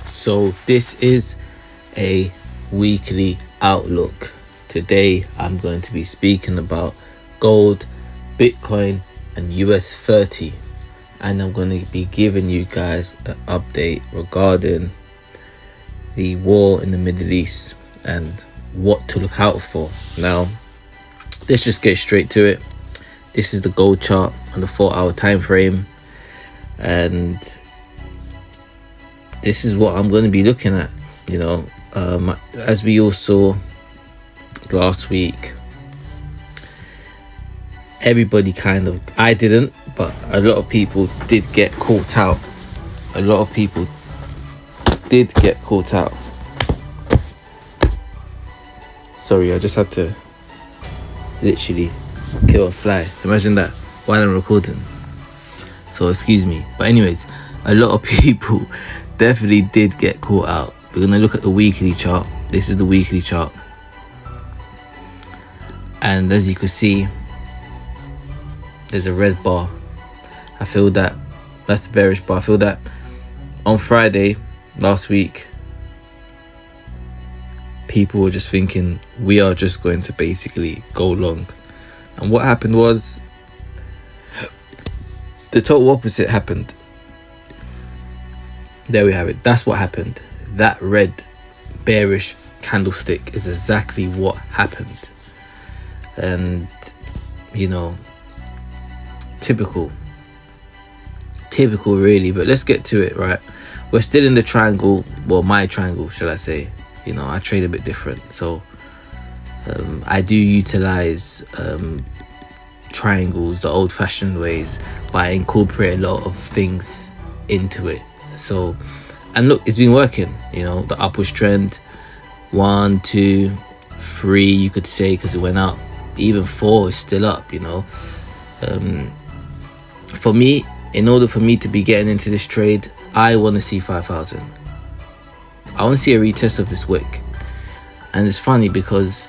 So this is a weekly outlook. Today I'm going to be speaking about gold, Bitcoin and US 30, and I'm going to be giving you guys an update regarding the war in the Middle East and what to look out for. Now let's just get straight to it. This is the gold chart on the 4-hour time frame, and this is what I'm going to be looking at. As we all saw last week, everybody I didn't, but a lot of people did get caught out. Sorry, I just had to literally kill a fly. Imagine that while I'm recording. So excuse me. But anyways, a lot of people definitely did get caught out. We're going to look at the weekly chart. This is the weekly chart. And as you can see, there's a red bar. I feel that that's the bearish bar. I feel that on Friday last week, people were just thinking we are just going to basically go long. And what happened was the total opposite happened. There we have it. That's what happened. That red bearish candlestick is exactly what happened. And typical really. But let's get to it, right? We're still in the triangle. Well, my triangle, should I say. I trade a bit different, so I do utilize triangles the old-fashioned ways, but I incorporate a lot of things into it. So, and look, it's been working. The upwards trend, 1, 2, 3, you could say, because it went up. Even 4 is still up. For me, in order for me to be getting into this trade, I want to see 5,000. I want to see a retest of this wick. And it's funny because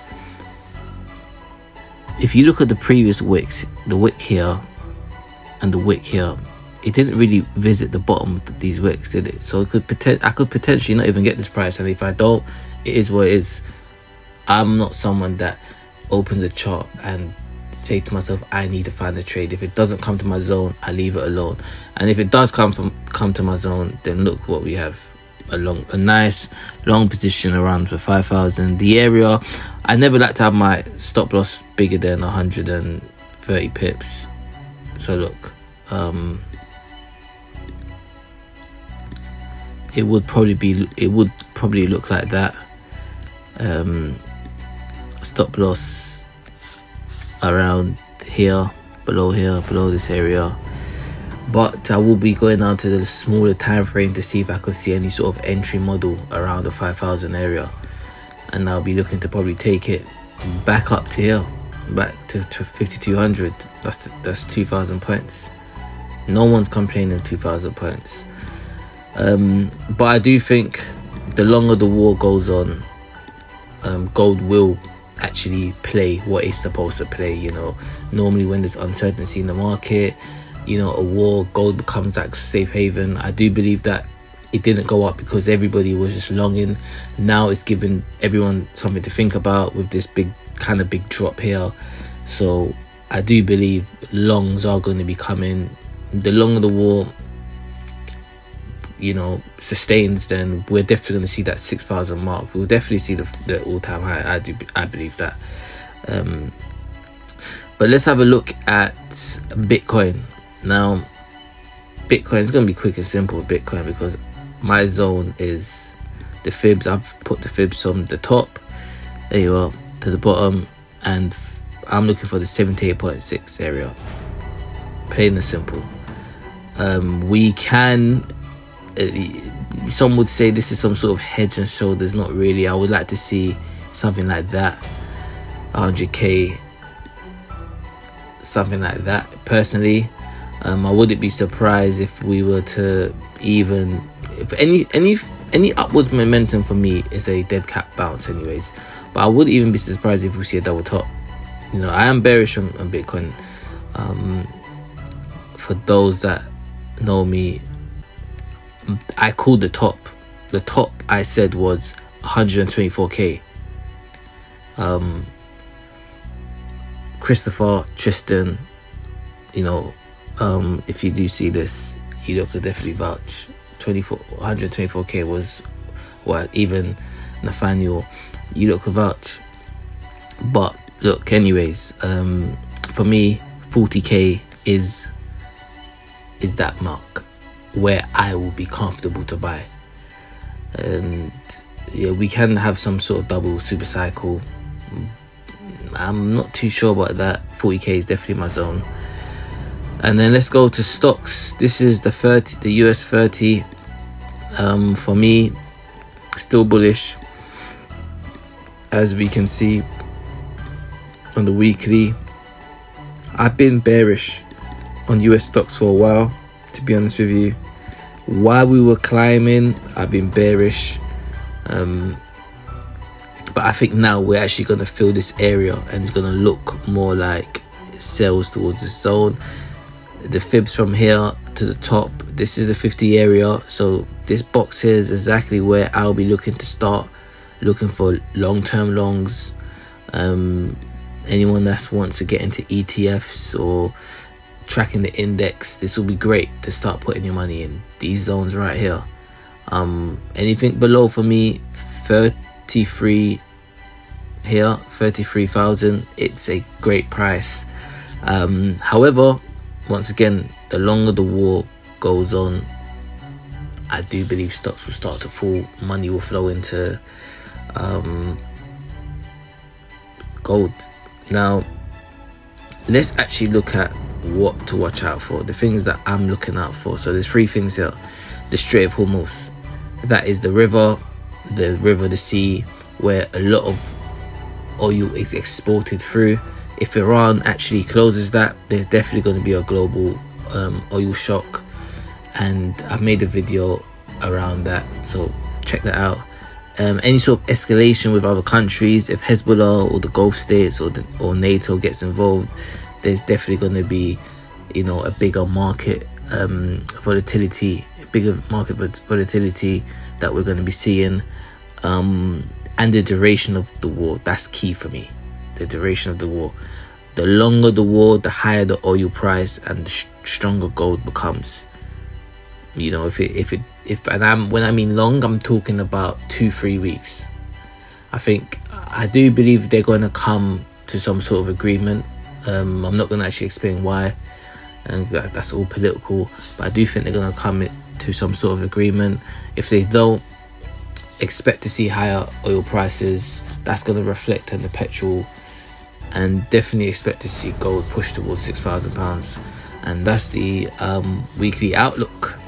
if you look at the previous wicks, the wick here and the wick here, it didn't really visit the bottom of these wicks, did it? So I could potentially not even get this price. And if I don't, it is what it is. I'm not someone that opens a chart and say to myself, I need to find a trade. If it doesn't come to my zone, I leave it alone. And if it does come to my zone, then look what we have. A nice long position around for 5,000. The area, I never like to have my stop loss bigger than 130 pips. So look, it would probably look like that. Stop loss around here, below this area. But I will be going down to the smaller time frame to see if I could see any sort of entry model around the 5,000 area, and I'll be looking to probably take it back up to here, back to 5,200. That's 2,000 points. No one's complaining 2,000 points. But I do think the longer the war goes on, gold will actually play what it's supposed to play. Normally when there's uncertainty in the market, a war, gold becomes that safe haven. I do believe that it didn't go up because everybody was just longing. Now it's giving everyone something to think about with this big drop here. So I do believe longs are going to be coming. The longer the war sustains, then we're definitely going to see that 6,000 mark. We'll definitely see the all-time high. I believe that. But let's have a look at Bitcoin. Now, Bitcoin is going to be quick and simple with Bitcoin because my zone is the fibs. I've put the fibs from the top, there you are, to the bottom, and I'm looking for the 78.6 area. Plain and simple. We can, some would say this is some sort of head and shoulders. Not really. I would like to see something like that, 100k, something like that personally. I wouldn't be surprised if we were to if any upwards momentum for me is a dead cat bounce anyways. But I wouldn't even be surprised if we see a double top. I am bearish on Bitcoin. For those that know me, I called the top the top I said was 124k. Christopher, Tristan, you know, if you do see this, you could definitely vouch. 124k was what, even Nathaniel, you could vouch. But look, anyways, for me, 40k is that mark where I will be comfortable to buy. And yeah, we can have some sort of double super cycle. I'm not too sure about that. 40k is definitely my zone. And then let's go to stocks. This is the US 30. For me, still bullish, as we can see on the weekly. I've been bearish on US stocks for a while, to be honest with you. While we were climbing, I've been bearish. But I think now we're actually going to fill this area, and it's going to look more like sells towards the zone. The fibs from here to the top, this is the 50 area. So this box here is exactly where I'll be looking to start looking for long-term longs. Anyone that wants to get into ETFs or tracking the index, this will be great to start putting your money in these zones right here. Anything below, for me, 33 here, 33,000, it's a great price. However, once again, the longer the war goes on, I do believe stocks will start to fall. Money will flow into gold. Now, let's actually look at what to watch out for, the things that I'm looking out for. So there's three things here. The Strait of Hormuz, that is the river, the sea, where a lot of oil is exported through. If Iran actually closes that, there's definitely going to be a global oil shock, and I've made a video around that, so check that out. Any sort of escalation with other countries, if Hezbollah or the Gulf states or NATO gets involved, there's definitely going to be, you know, a bigger market volatility that we're going to be seeing. And the duration of the war, that's key for me. The duration of the war. The longer the war, the higher the oil price and the stronger gold becomes. You know, when I mean long, I'm talking about 2-3 weeks. I do believe they're going to come to some sort of agreement. I'm not going to actually explain why, and that's all political, but I do think they're going to come to some sort of agreement. If they don't, expect to see higher oil prices. That's going to reflect on the petrol, and definitely expect to see gold push towards £6,000. And that's the weekly outlook.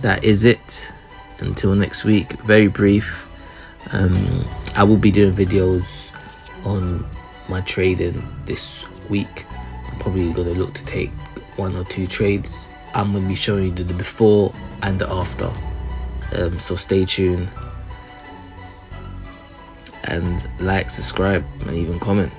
That is it. Until next week, very brief. I will be doing videos on my trading this week. I'm probably going to look to take 1 or 2 trades. I'm going to be showing you the before and the after. So stay tuned, and like, subscribe, and even comment.